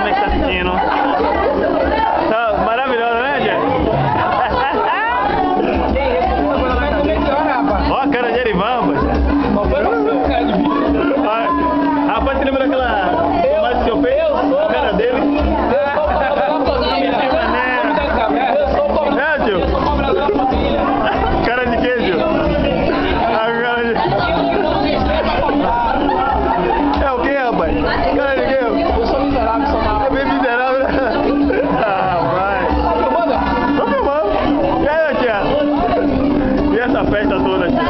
homem que tá assistindo. Tá maravilhosa, né, Jé? Ó a cara de Erivan, rapaz. Rapaz, você lembra daquela tomate que eu fiz? A cara dele? É, tio? Cara de queijo. É o que, rapaz? Cara de queijo? Eu sou miserável, sou mal. É bem miserável, né? Ah, vai. Tô filmando. E aí, tia? E essa festa toda, tia?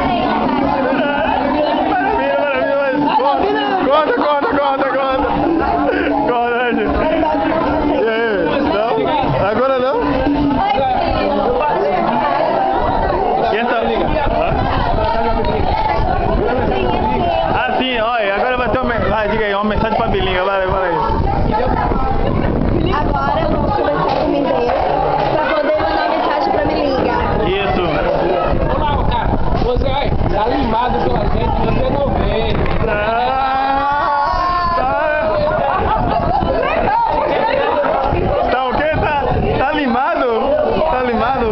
Maravilha, maravilha. Conta, conta, conta, conta. Conta, né, tia? E aí? Não? Agora não? E essa... Ah, sim, olha, agora vai ter uma... Vai, diga aí, uma mensagem pra Bilinga, vai aí. Agora eu vou conversar com o Mineiro pra poder mandar mensagem pra Bilinga. Isso. Olá, cara. Você vai tá limado pela gente, você não vê. Tá o quê? Tá limado? Tá limado?